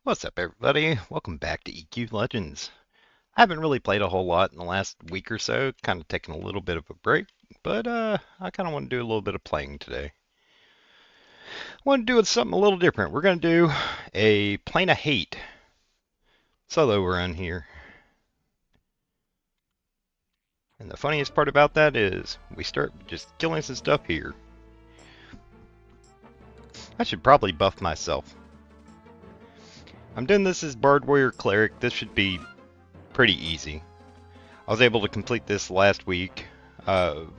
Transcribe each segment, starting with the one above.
What's up, everybody? Welcome back to EQ Legends. I haven't really played a whole lot in the last week or so, kind of taking a little bit of a break, but I kind of want to do a little bit of playing today. I want to do something a little different. We're going to do a Plane of Hate solo run here. And the funniest part about that is we start just killing some stuff here. I should probably buff myself. I'm doing this as Bard Warrior Cleric. This should be pretty easy. I was able to complete this last week. Interrock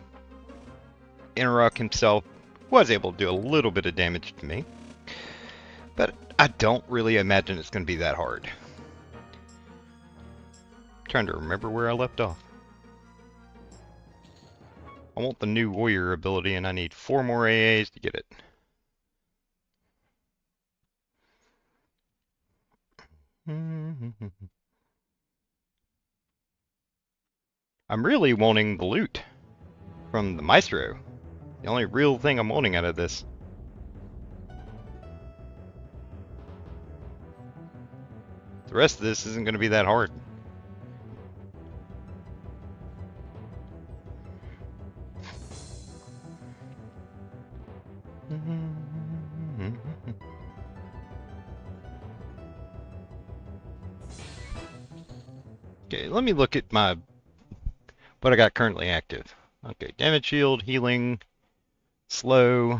himself was able to do a little bit of damage to me, but I don't really imagine it's going to be that hard. I'm trying to remember where I left off. I want the new warrior ability, and I need 4 more AAs to get it. I'm really wanting the loot from the Maestro. The only real thing I'm wanting out of this. The rest of this isn't going to be that hard. Okay, let me look at what I got currently active. Okay, damage shield, healing, slow,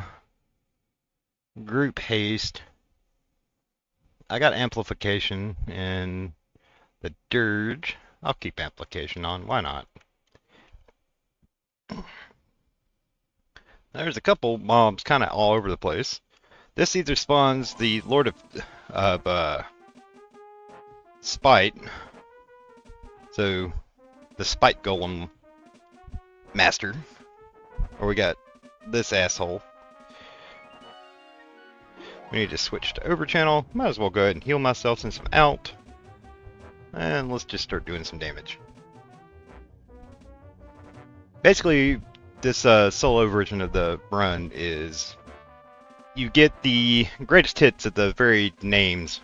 group haste. I got amplification and the dirge. I'll keep amplification on. Why not? There's a couple mobs kind of all over the place. This either spawns the Lord of Spite, so the Spite Golem Master, or we got this asshole. We need to switch to Overchannel. Might as well go ahead and heal myself since I'm out. And let's just start doing some damage. Basically, this solo version of the run is you get the greatest hits at the very names.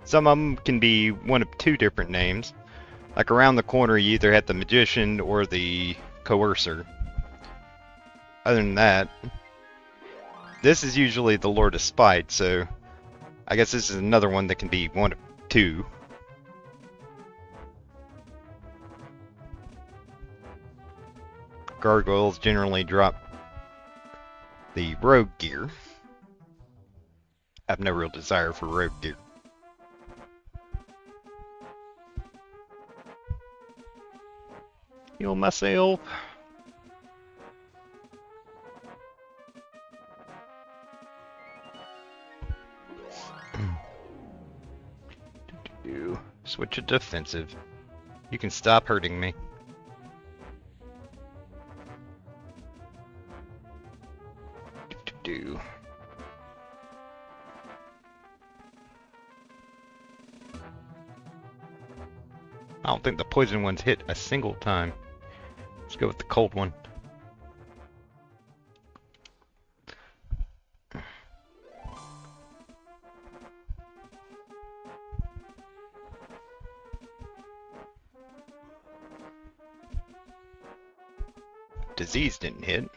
Some of them can be one of 2 different names. Like around the corner, you either have the Magician or the Coercer. Other than that, this is usually the Lord of Spite, so I guess this is another one that can be one of 2. Gargoyles generally drop the rogue gear. I have no real desire for rogue gear. Heal myself. Switch to defensive. You can stop hurting me. I don't think the poison one's hit a single time. Let's go with the cold one. Disease didn't hit.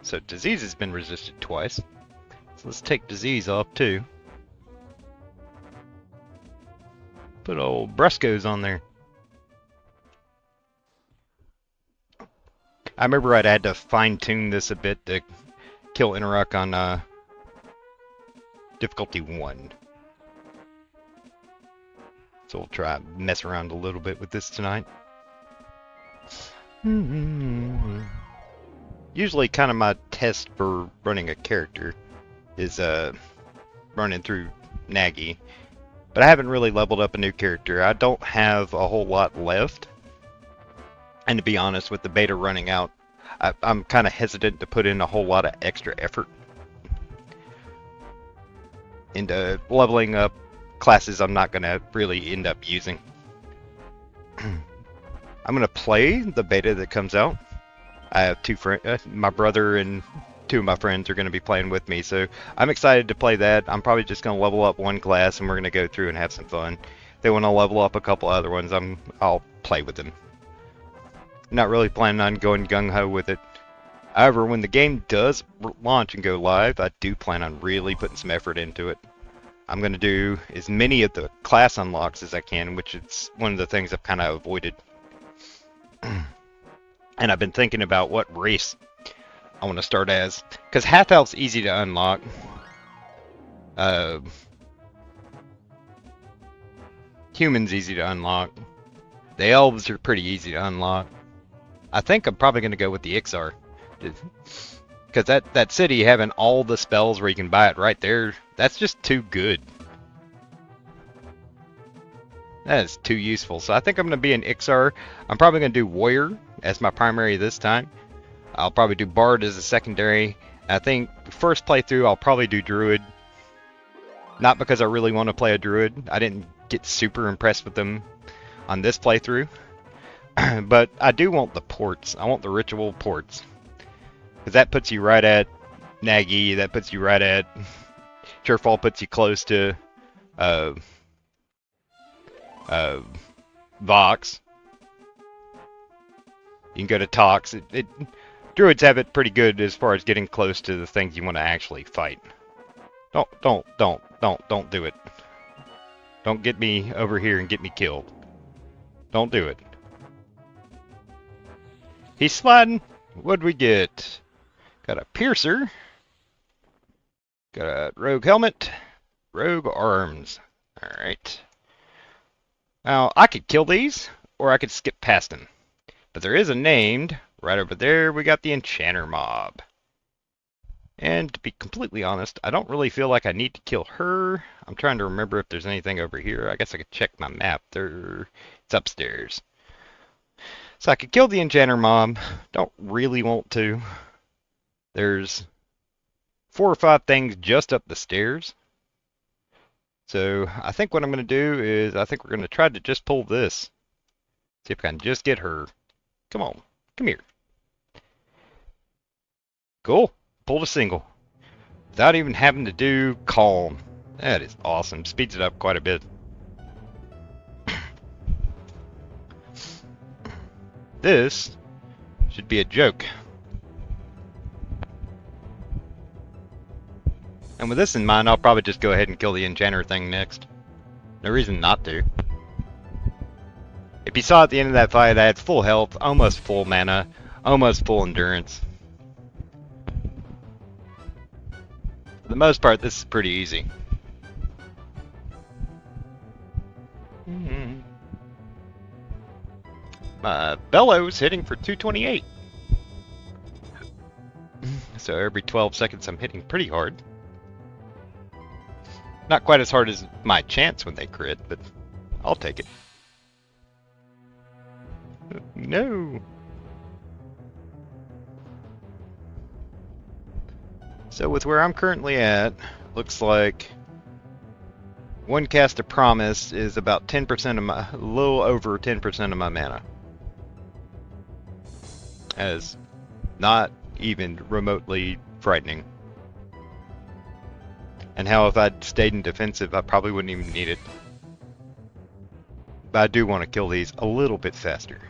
So disease has been resisted twice. So let's take disease off too. Put old Brusco's on there. I remember I'd had to fine-tune this a bit to kill Interrock on difficulty 1. So we'll try mess around a little bit with this tonight. Usually kind of my test for running a character is running through Nagy. But I haven't really leveled up a new character. I don't have a whole lot left. And to be honest, with the beta running out, I'm kind of hesitant to put in a whole lot of extra effort into leveling up classes I'm not going to really end up using. I'm gonna play the beta that comes out. I have two friends, my brother and two of my friends are gonna be playing with me, so I'm excited to play that. I'm probably just gonna level up one class and we're gonna go through and have some fun. If they want to level up a couple other ones, I'll play with them. Not really planning on going gung ho with it. However, when the game does launch and go live, I do plan on really putting some effort into it. I'm going to do as many of the class unlocks as I can, which is one of the things I've kind of avoided. And I've been thinking about what race I want to start as. Because half-elf's easy to unlock. Human's easy to unlock. The elves are pretty easy to unlock. I think I'm probably going to go with the Ixar. Because that city having all the spells where you can buy it right there, that's just too good. That is too useful. So I think I'm going to be an Ixar. I'm probably going to do Warrior as my primary this time. I'll probably do Bard as a secondary. I think first playthrough I'll probably do Druid. Not because I really want to play a Druid. I didn't get super impressed with them on this playthrough. But I do want the ports. I want the ritual ports. Because that puts you right at Nagi. That puts you right at... Surefall puts you close to... Vox. You can go to Tox. Druids have it pretty good as far as getting close to the things you want to actually fight. Don't do it. Don't get me over here and get me killed. Don't do it. He's sliding. What'd we get? Got a piercer. Got a rogue helmet. Rogue arms. Alright. Now, I could kill these, or I could skip past them. But there is a named. Right over there, we got the Enchanter mob. And to be completely honest, I don't really feel like I need to kill her. I'm trying to remember if there's anything over here. I guess I could check my map. It's upstairs. So I could kill the Enchanter mob. Don't really want to. There's 4 or 5 things just up the stairs. So I think what I'm going to do is I think we're going to try to just pull this. See if I can just get her. Come on. Come here. Cool. Pulled a single. Without even having to do calm. That is awesome. Speeds it up quite a bit. This should be a joke. And with this in mind, I'll probably just go ahead and kill the Enchanter thing next. No reason not to. If you saw at the end of that fight, I had full health, almost full mana, almost full endurance. For the most part, this is pretty easy. My Bellow's hitting for 228. So every 12 seconds I'm hitting pretty hard. Not quite as hard as my chance when they crit, but I'll take it. No. So with where I'm currently at, looks like one cast of Promise is about 10% of my, a little over 10% of my mana. As not even remotely frightening. And how if I'd stayed in defensive, I probably wouldn't even need it. But I do want to kill these a little bit faster.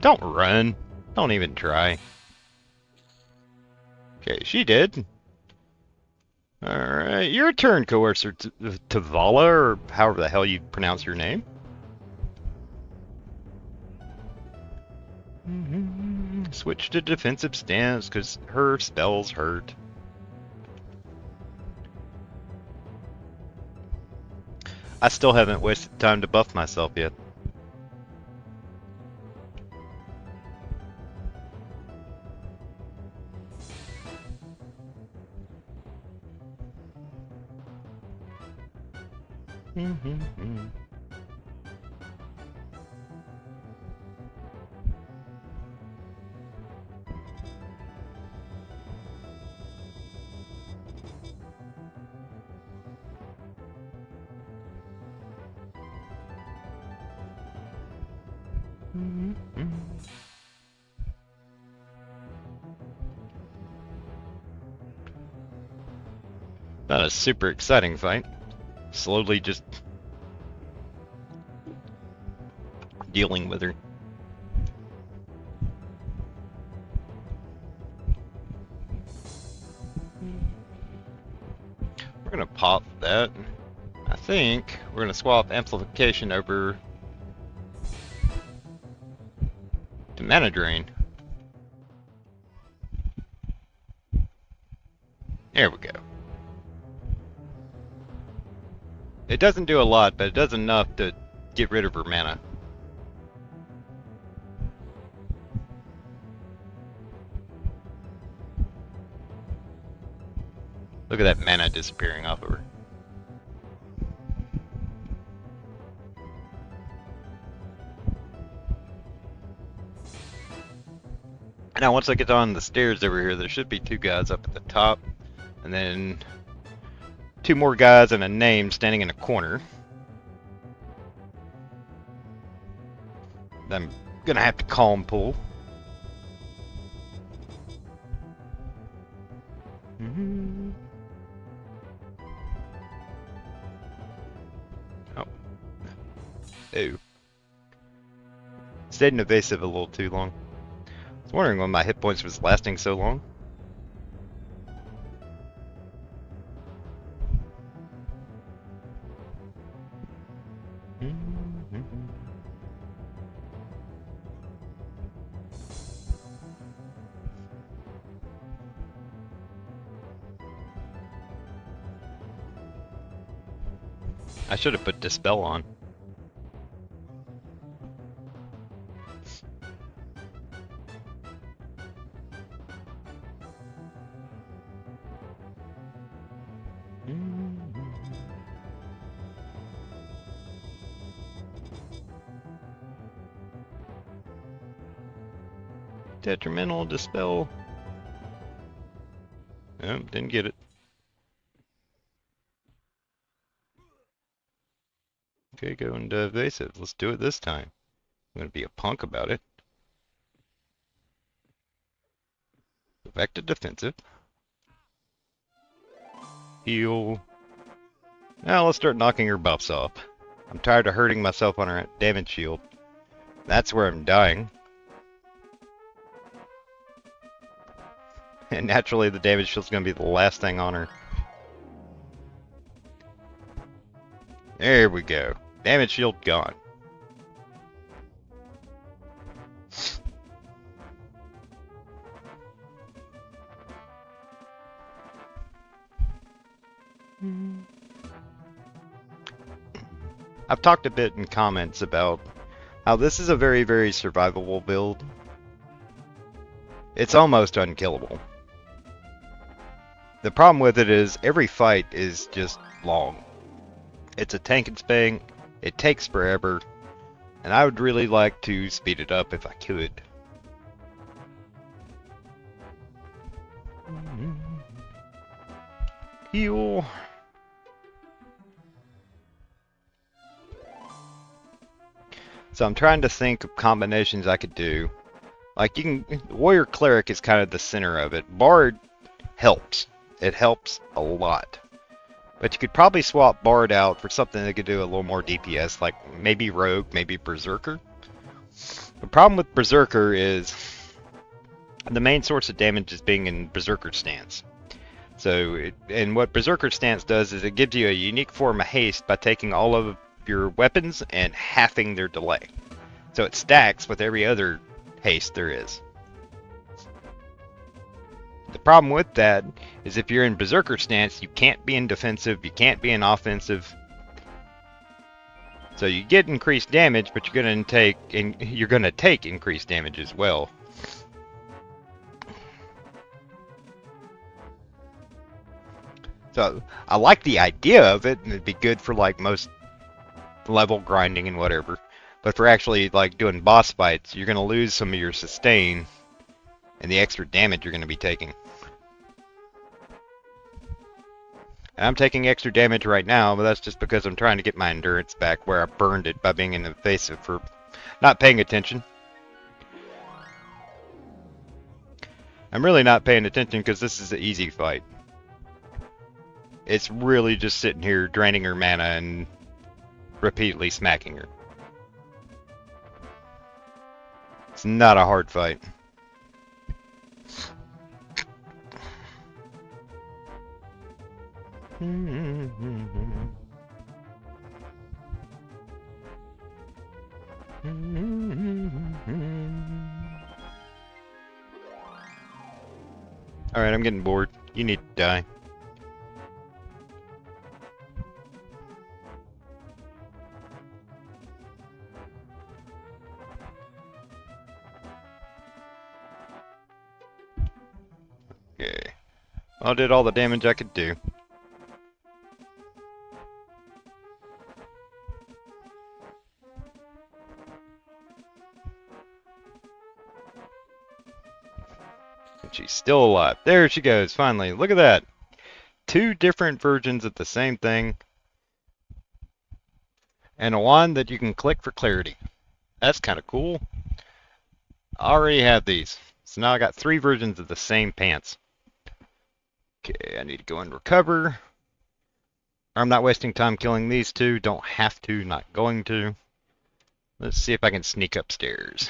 Don't run. Don't even try. Okay, she did. Alright, your turn, Coercer Tavala, or however the hell you pronounce your name. Switch to defensive stance, because her spells hurt. I still haven't wasted time to buff myself yet. Not a super exciting fight. Slowly just dealing with her. We're gonna pop that. I think we're gonna swap amplification over to mana drain. There we go. It doesn't do a lot, but it does enough to get rid of her mana. Look at that mana disappearing off of her. Now once I get on the stairs over here, there should be 2 guys up at the top, and then 2 more guys and a name standing in a corner. I'm gonna have to calm pull. Oh. Ew. Stayed in evasive a little too long. I was wondering when my hit points was lasting so long. I should have put Dispel on. Detrimental Dispel. Oh, didn't get it. Okay, go into evasive. Let's do it this time. I'm gonna be a punk about it. Go back to defensive. Heal. Now let's start knocking her buffs off. I'm tired of hurting myself on her damage shield. That's where I'm dying. And naturally the damage shield's gonna be the last thing on her. There we go. Damage shield gone. I've talked a bit in comments about how this is a very, very survivable build. It's almost unkillable. The problem with it is every fight is just long. It's a tank and spank, it takes forever, and I would really like to speed it up if I could. Heal. So I'm trying to think of combinations I could do. Like you can, Warrior Cleric is kind of the center of it. Bard helps. It helps a lot. But you could probably swap Bard out for something that could do a little more DPS, like maybe Rogue, maybe Berserker. The problem with Berserker is the main source of damage is being in Berserker stance. So, and what Berserker stance does is it gives you a unique form of haste by taking all of your weapons and halving their delay. So it stacks with every other haste there is. The problem with that is if you're in Berserker stance, you can't be in defensive, you can't be in offensive. So you get increased damage, but you're gonna take increased damage as well. So I like the idea of it, and it'd be good for like most level grinding and whatever. But for actually like doing boss fights, you're gonna lose some of your sustain and the extra damage you're gonna be taking. And I'm taking extra damage right now, but that's just because I'm trying to get my endurance back where I burned it by being in the evasive for not paying attention. I'm really not paying attention because this is an easy fight. It's really just sitting here draining her mana and repeatedly smacking her. It's not a hard fight. Alright, I'm getting bored. You need to die. Okay. I did all the damage I could do. And she's still alive. There she goes, finally. Look at that. 2 different versions of the same thing. And a wand that you can click for clarity. That's kind of cool. I already have these. So now I got 3 versions of the same pants. Okay, I need to go and recover. I'm not wasting time killing these 2. Don't have to, not going to. Let's see if I can sneak upstairs.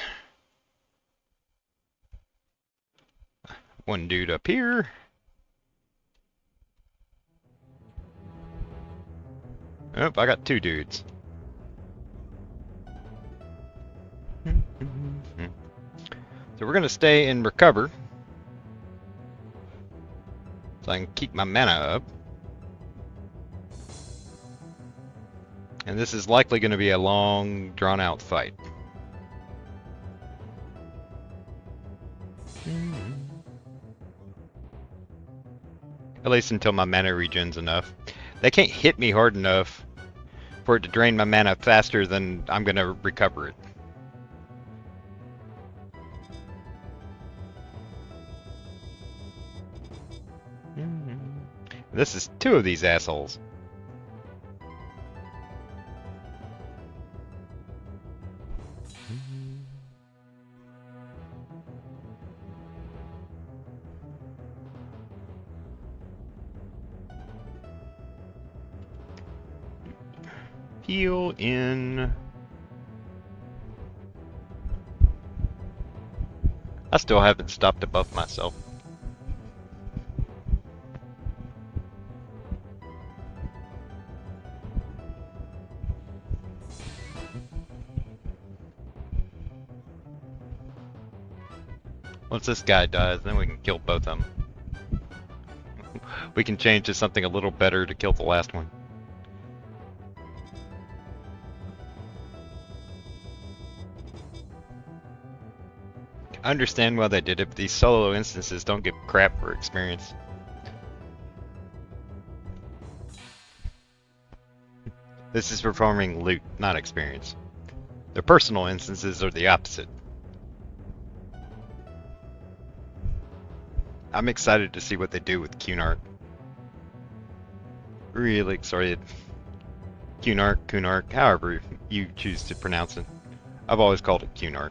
One dude up here. Oh, I got 2 dudes. So we're going to stay and recover. So I can keep my mana up. And this is likely going to be a long, drawn-out fight. At least until my mana regens enough. They can't hit me hard enough for it to drain my mana faster than I'm going to recover it. This is 2 of these assholes. Heal in. I still haven't stopped to buff myself. Once this guy dies, then we can kill both of them. We can change to something a little better to kill the last one. I understand why they did it, but these solo instances don't give crap for experience. This is performing loot, not experience. The personal instances are the opposite. I'm excited to see what they do with Cunark. Really excited. Cunark, however you choose to pronounce it. I've always called it Cunark.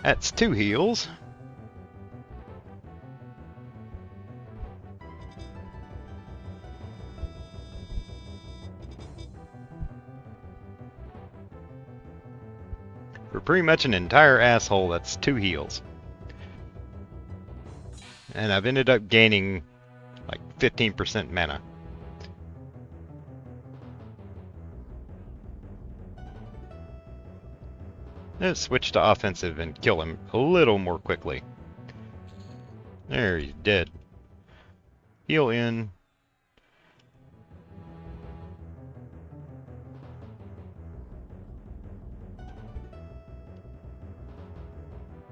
That's 2 heals. For pretty much an entire asshole, that's 2 heals. And I've ended up gaining like 15% mana. Let's switch to offensive and kill him a little more quickly. There, he's dead. Heal in.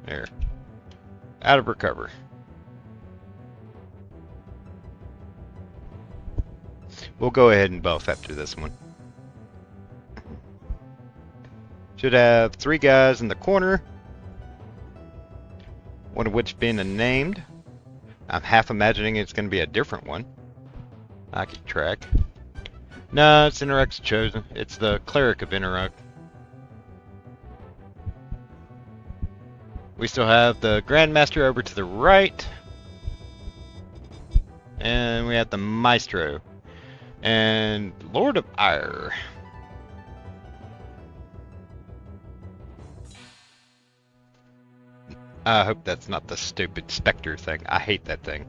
There. Out of recover. We'll go ahead and buff after this one. Should have 3 guys in the corner. One of which being unnamed. I'm half imagining it's going to be a different one. I can track. No, it's Interact's chosen. It's the cleric of Interact. We still have the Grandmaster over to the right. And we have the Maestro. And Lord of Ire. I hope that's not the stupid Spectre thing. I hate that thing.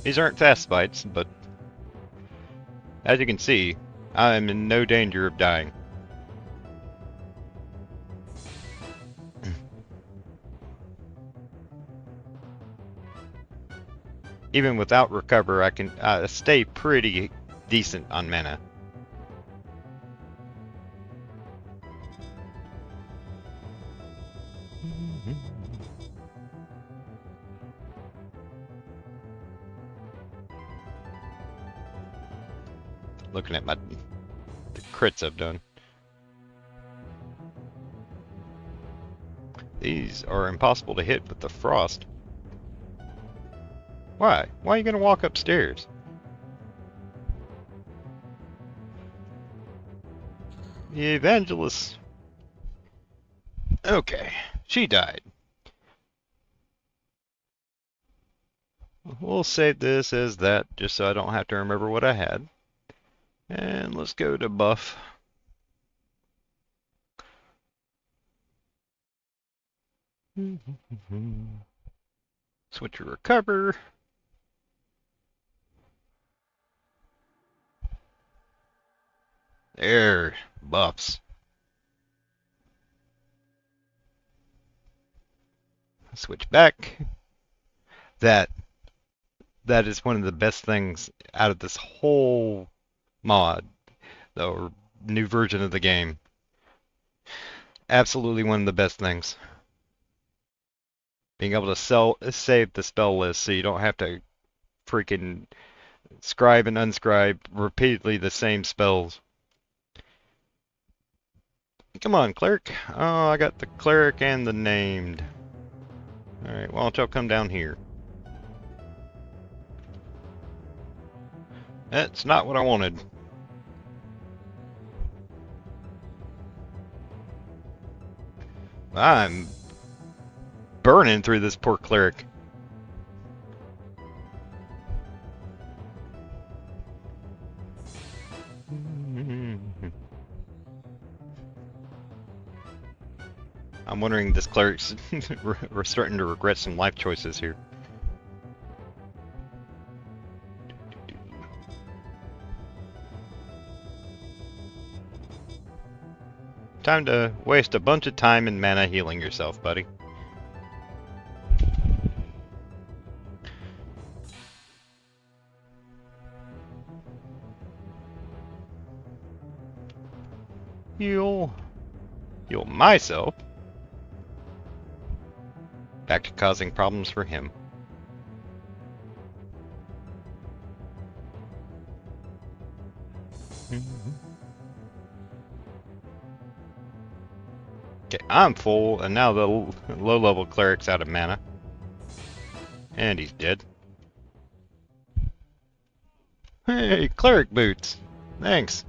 These aren't fast fights, but as you can see, I am in no danger of dying. Even without recover, I can stay pretty decent on mana. Looking at the crits I've done. These are impossible to hit with the frost. Why? Why are you going to walk upstairs? The evangelist. Okay, she died. We'll save this as that, just so I don't have to remember what I had. And let's go to buff. Switch to recover. There, buffs. Switch back. That is one of the best things out of this whole mod, or new version of the game. Absolutely one of the best things. Being able to save the spell list so you don't have to freaking scribe and unscribe repeatedly the same spells. Come on, cleric. Oh, I got the cleric and the named. Alright, why don't y'all come down here? That's not what I wanted. I'm burning through this poor cleric. I'm wondering this cleric's we're starting to regret some life choices here. Time to waste a bunch of time and mana healing yourself, buddy. Heal myself. Back to causing problems for him. Okay, I'm full, and now the low-level cleric's out of mana. And he's dead. Hey, cleric boots. Thanks.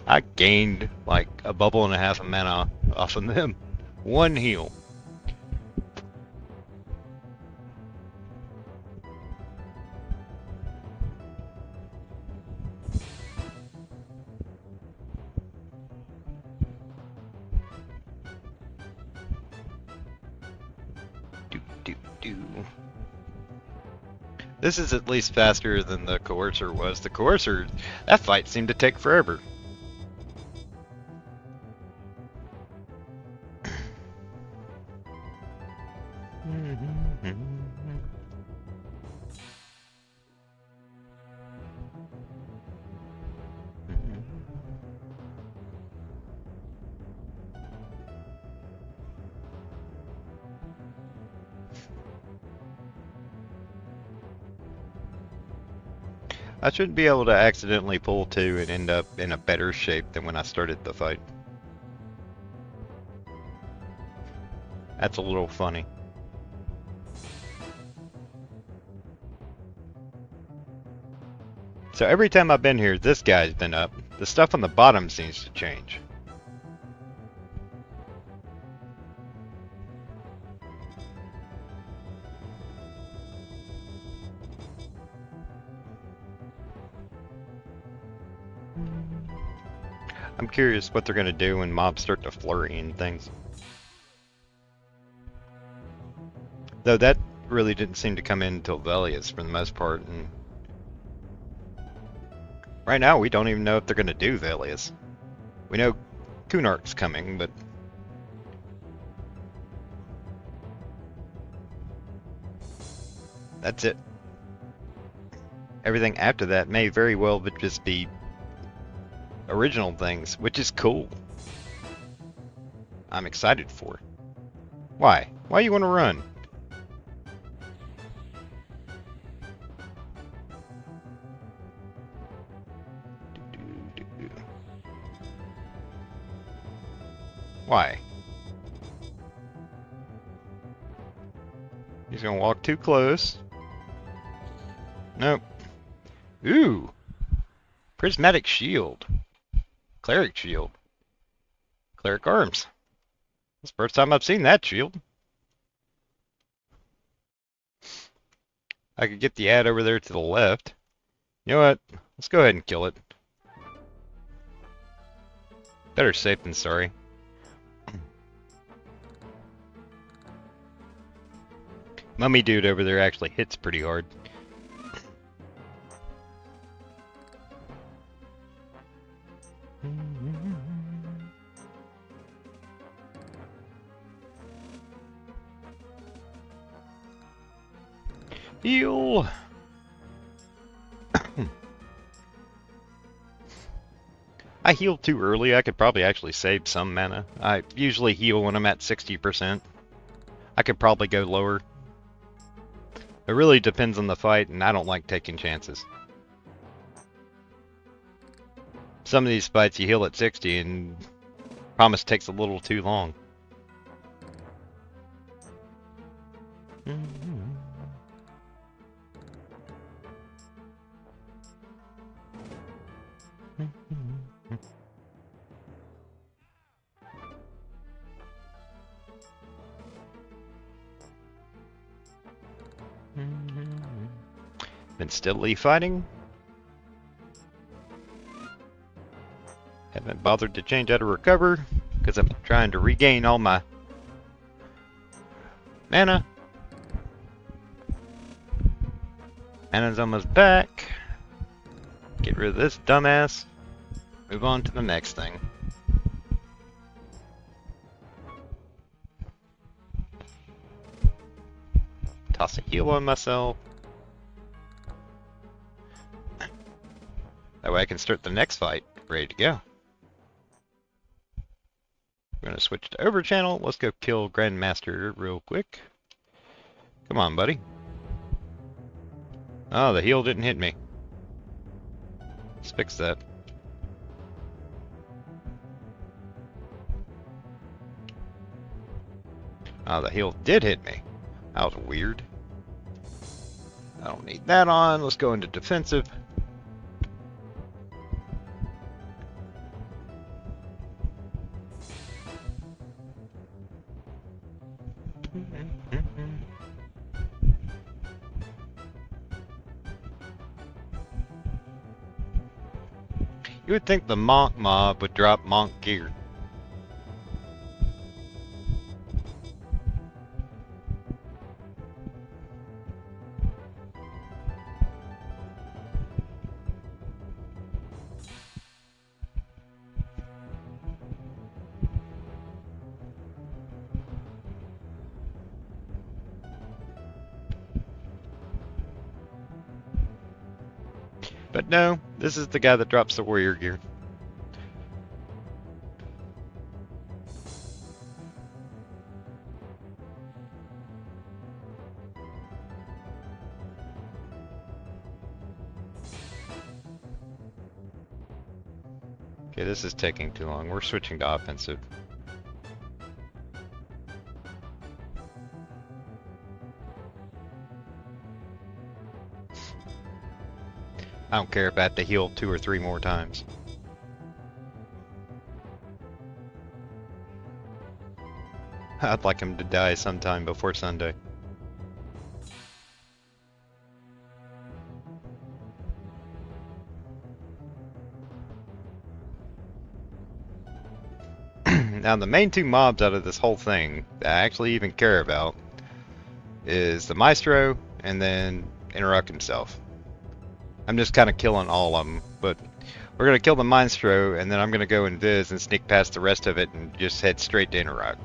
I gained like a bubble and a half of mana off of them. One heal. This is at least faster than the Coercer was. The Coercer, that fight seemed to take forever. I should be able to accidentally pull two and end up in a better shape than when I started the fight. That's a little funny. So every time I've been here, this guy's been up. The stuff on the bottom seems to change. I'm curious what they're going to do when mobs start to flurry and things. Though that really didn't seem to come in until Velius for the most part. And right now we don't even know if they're going to do Velius. We know Kunark's coming, but that's it. Everything after that may very well just be original things, which is cool. I'm excited for. Why? Why you want to run? Why? He's gonna walk too close. Nope. Ooh! Prismatic shield. Cleric shield. Cleric arms. It's the first time I've seen that shield. I could get the ad over there to the left. You know what? Let's go ahead and kill it. Better safe than sorry. Mummy dude over there actually hits pretty hard. Heal! I healed too early. I could probably actually save some mana. I usually heal when I'm at 60%. I could probably go lower. It really depends on the fight, and I don't like taking chances. Some of these fights you heal at 60, and promise takes a little too long. Been steadily fighting. Haven't bothered to change how to recover because I'm trying to regain all my mana. Mana's almost back. Get rid of this dumbass. Move on to the next thing. Toss a heal on myself. That way I can start the next fight ready to go. We're going to switch to over channel. Let's go kill Grandmaster real quick. Come on, buddy. Oh, the heal didn't hit me. Let's fix that. Oh, the heal did hit me. That was weird. I don't need that on. Let's go into defensive. You would think the Monk mob would drop Monk gear. But no, this is the guy that drops the warrior gear. Okay, this is taking too long. We're switching to offensive. I don't care if I have to heal 2 or 3 more times. I'd like him to die sometime before Sunday. Now, the main 2 mobs out of this whole thing that I actually even care about is the Maestro and then Interrupt himself. I'm just kind of killing all of them, but we're going to kill the Maestro, and then I'm going to go and Viz and sneak past the rest of it and just head straight to Interrupt.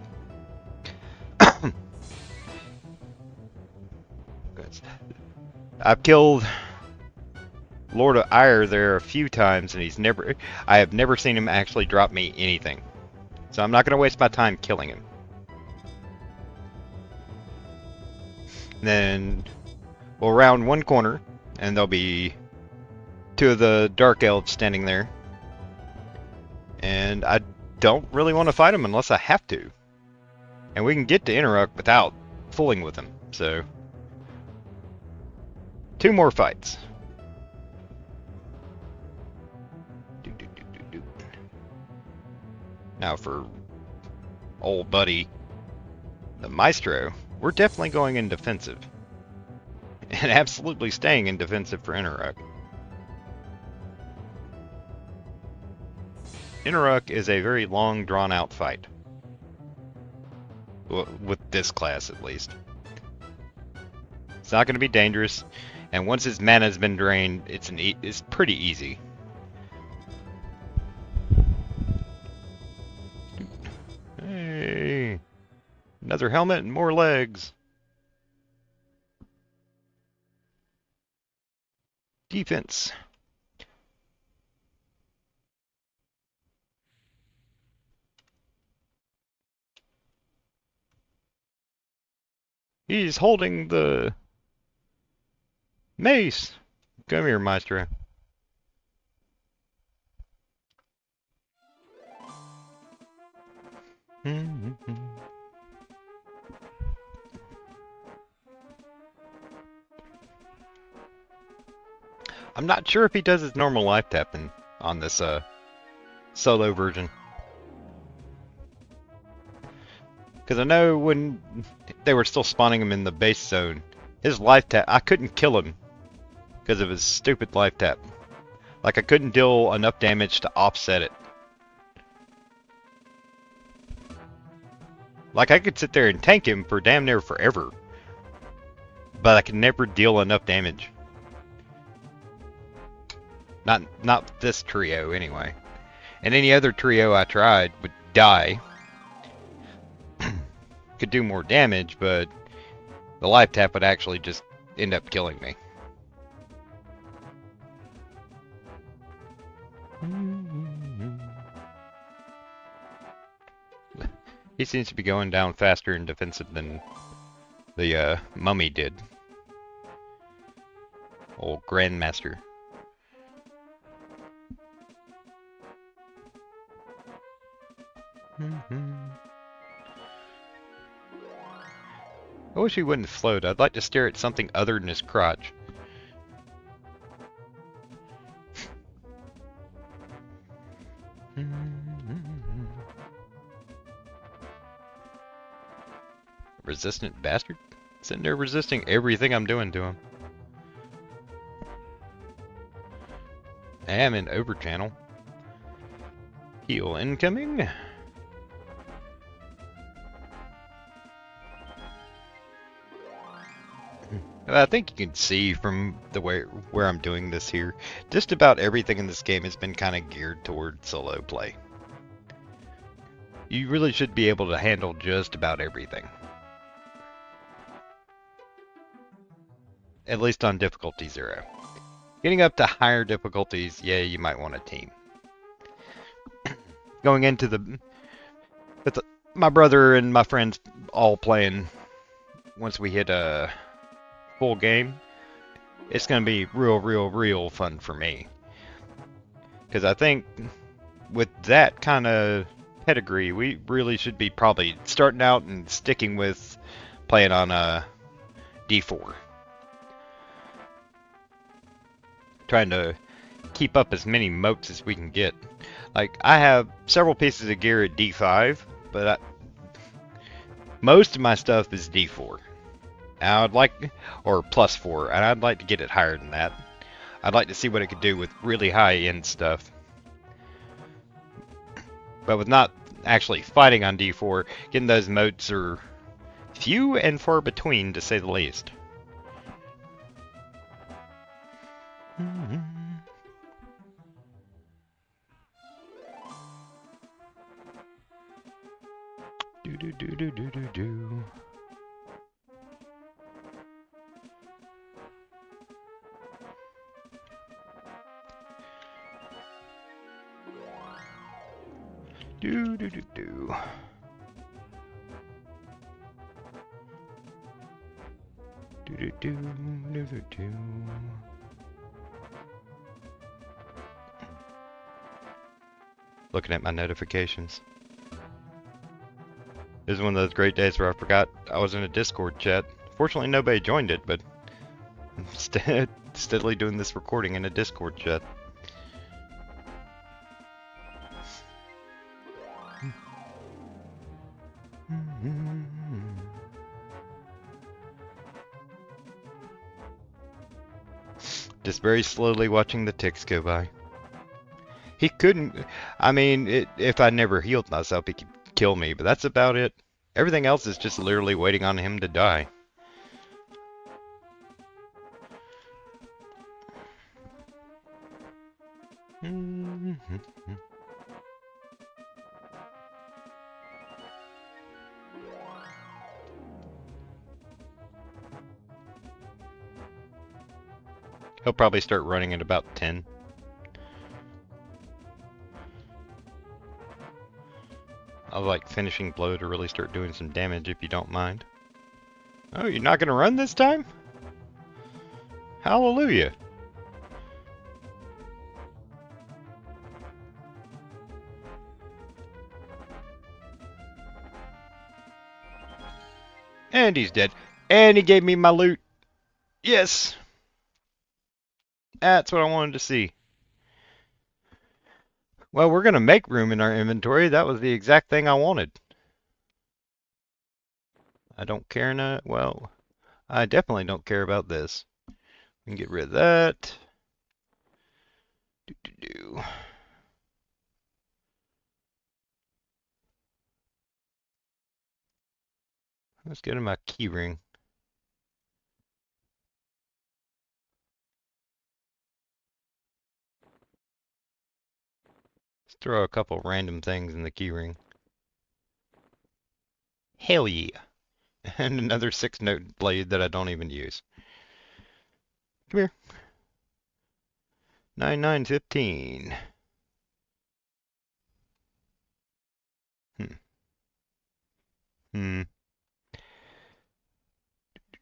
I've killed Lord of Ire there a few times, and I have never seen him actually drop me anything. So I'm not going to waste my time killing him. Then we'll round one corner, and there'll be 2 of the Dark Elves standing there. And I don't really want to fight them unless I have to. And we can get to Interrupt without fooling with them. So 2 more fights. Now for old buddy, the Maestro, we're definitely going in defensive. And absolutely staying in defensive for Interrupt. Interrupt is a very long, drawn-out fight. Well, with this class, at least. It's not going to be dangerous, and once his mana's been drained, it's pretty easy. Hey, another helmet and more legs. Defense. He's holding the mace. Come here, Maestro. I'm not sure if he does his normal life tapping on this solo version. Because I know when they were still spawning him in the base zone, his life tap, I couldn't kill him because of his stupid life tap. Like, I couldn't deal enough damage to offset it. Like, I could sit there and tank him for damn near forever, but I could never deal enough damage. Not this trio, anyway. And any other trio I tried would die. Could do more damage, but the life tap would actually just end up killing me. He seems to be going down faster in defensive than the mummy did. Old Grandmaster. I wish he wouldn't float. I'd like to stare at something other than his crotch. Resistant bastard? Sitting there resisting everything I'm doing to him. I am in over channel. Heal incoming. I think you can see from the way where I'm doing this here, just about everything in this game has been kind of geared toward solo play. You really should be able to handle just about everything. At least on difficulty 0. Getting up to higher difficulties, yeah, you might want a team. Going into with my brother and my friends all playing, once we hit a full game, it's going to be real fun for me. Because I think with that kind of pedigree, we really should be probably starting out and sticking with playing on a D4. Trying to keep up as many motes as we can get. Like, I have several pieces of gear at D5, but most of my stuff is D4. And I'd like, or +4, and I'd like to get it higher than that. I'd like to see what it could do with really high-end stuff. But with not actually fighting on D4, getting those motes are few and far between, to say the least. Do do do do do do do. Do do do do. Do do do do do do. Looking at my notifications. This is one of those great days where I forgot I was in a Discord chat. Fortunately, nobody joined it, but I'm steadily doing this recording in a Discord chat. Just very slowly watching the ticks go by. He couldn't, I mean, if I never healed myself, he could kill me, but that's about it. Everything else is just literally waiting on him to die. He'll probably start running at about 10. I'll like finishing blow to really start doing some damage if you don't mind. Oh, you're not gonna run this time? Hallelujah. And he's dead. And he gave me my loot. Yes. That's what I wanted to see. Well, we're going to make room in our inventory. That was the exact thing I wanted. I don't care now. Well, I definitely don't care about this. We can get rid of that. Do. Let's get in my key ring. Let's throw a couple random things in the key ring. Hell yeah. And another 6-note blade that I don't even use. Come here. 9915. Hmm.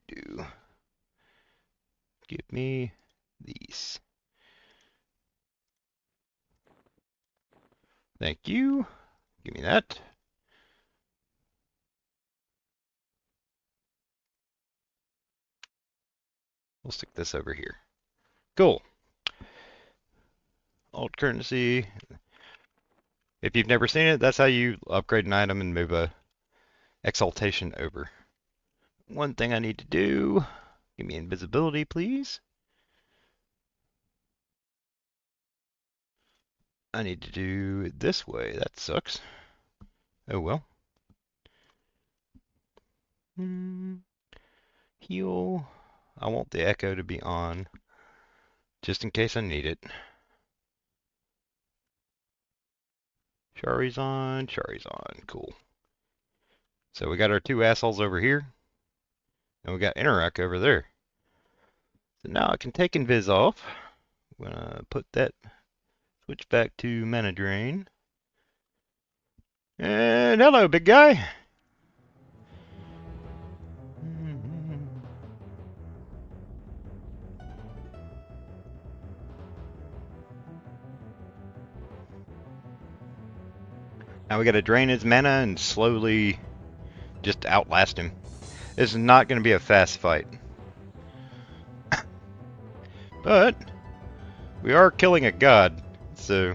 Do. Give me these. Thank you. Give me that. We'll stick this over here. Cool. Alt currency. If you've never seen it, that's how you upgrade an item and move a exaltation over. One thing I need to do. Give me invisibility, please. I need to do it this way. That sucks. Oh well. Heal. I want the echo to be on, just in case I need it. Shari's on. Shari's on. Cool. So we got our two assholes over here, and we got Interact over there. So now I can take Invis off. I'm gonna put that switch back to mana drain. And hello, big guy. Now we gotta drain his mana and slowly just outlast him. This is not gonna be a fast fight. But we are killing a god, so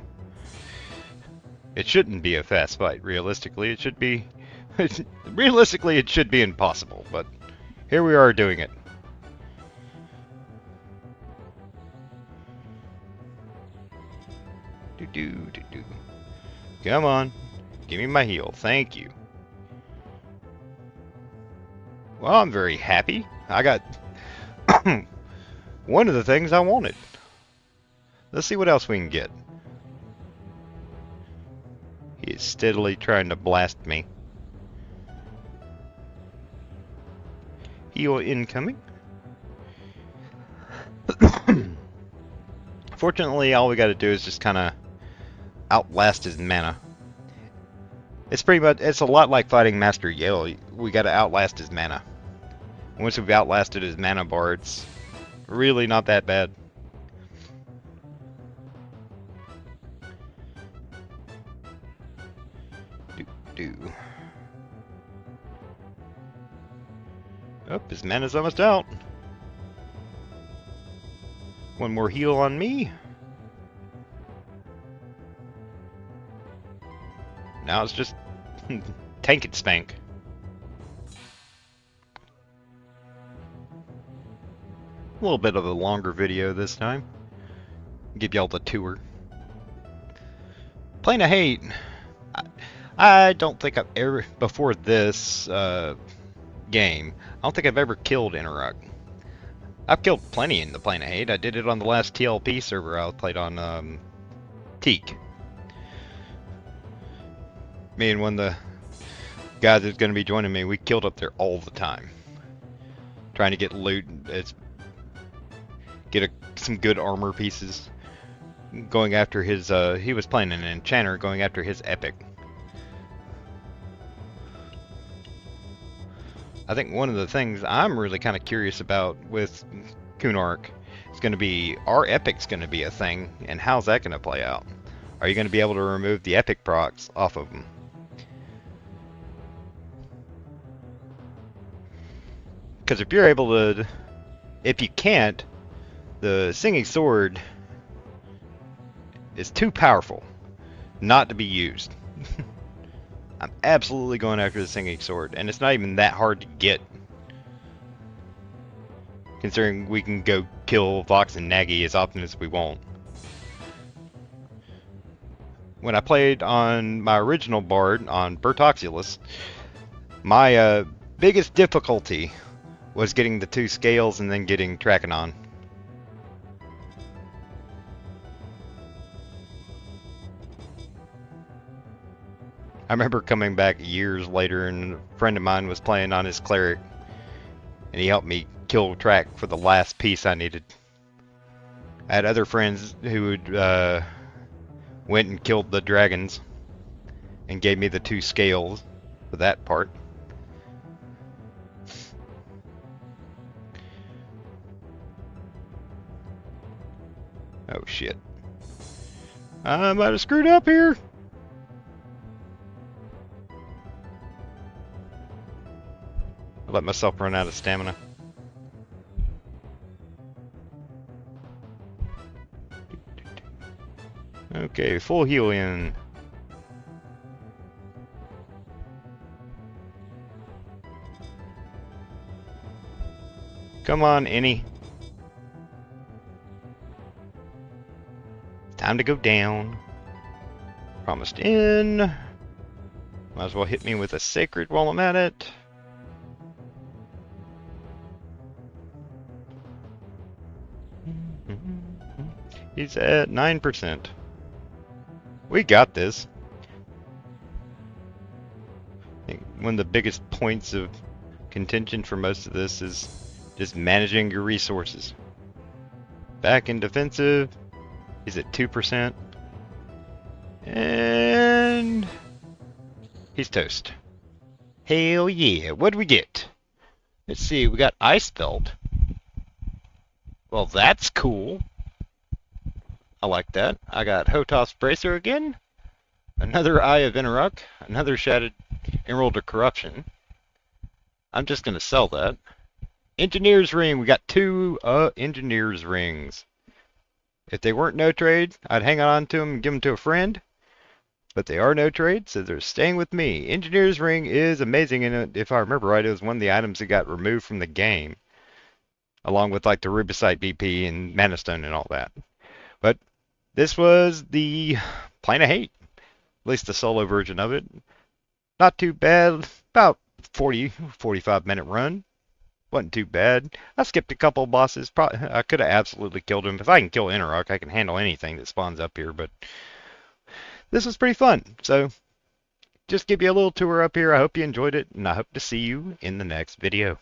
it shouldn't be a fast fight. Realistically, it should be. Realistically, it should be impossible, but here we are doing it. Do. Come on, give me my heal. Thank you. Well, I'm very happy. I got one of the things I wanted. Let's see what else we can get. He is steadily trying to blast me. Heal incoming. Fortunately, all we got to do is just kind of outlast his mana. It's pretty much, it's a lot like fighting Master Yale. We got to outlast his mana. Once we've outlasted his mana bar, it's really not that bad. Oh, his mana's almost out. One more heal on me. Now it's just tank and spank. A little bit of a longer video this time. Give y'all the tour. Plane of Hate. I don't think I've ever, before this game, I don't think I've ever killed Interrupt. I've killed plenty in the Plane of Hate. I did it on the last TLP server I played on Teak. Me and one of the guys that's going to be joining me, we killed up there all the time. Trying to get loot, get some good armor pieces. Going after his, he was playing an enchanter, going after his epic. I think one of the things I'm really kind of curious about with Kunark is going to be, our epic's going to be a thing, and how's that going to play out? Are you going to be able to remove the epic procs off of them? Because if you're able to, if you can't, the Singing Sword is too powerful not to be used. I'm absolutely going after the Singing Sword, and it's not even that hard to get. Considering we can go kill Vox and Nagy as often as we want. When I played on my original Bard, on Bertoxulus, my biggest difficulty was getting the 2 scales and then getting Trachanon. I remember coming back years later and a friend of mine was playing on his cleric and he helped me kill track for the last piece I needed. I had other friends who would, went and killed the dragons and gave me the 2 scales for that part. Oh shit. I might have screwed up here. I let myself run out of stamina. Okay, full heal in. Come on, Annie. Time to go down. Promised in. Might as well hit me with a sacred while I'm at it. He's at 9%. We got this. I think one of the biggest points of contention for most of this is just managing your resources. Back in defensive. He's at 2%. And he's toast. Hell yeah. What do we get? Let's see. We got Ice Belt. Well, that's cool. I like that. I got Hotos Bracer again. Another Eye of Interrupt. Another Shattered Emerald of Corruption. I'm just going to sell that. Engineer's Ring. We got 2 Engineer's Rings. If they weren't no trade, I'd hang on to them and give them to a friend. But they are no trade, so they're staying with me. Engineer's Ring is amazing, and if I remember right, it was one of the items that got removed from the game. Along with like the Rubicite BP and Mana Stone and all that. But this was the Plane of Hate. At least the solo version of it. Not too bad. About 45 minute run. Wasn't too bad. I skipped a couple of bosses. I could have absolutely killed him. If I can kill Interrock, I can handle anything that spawns up here. But this was pretty fun. So just give you a little tour up here. I hope you enjoyed it, and I hope to see you in the next video.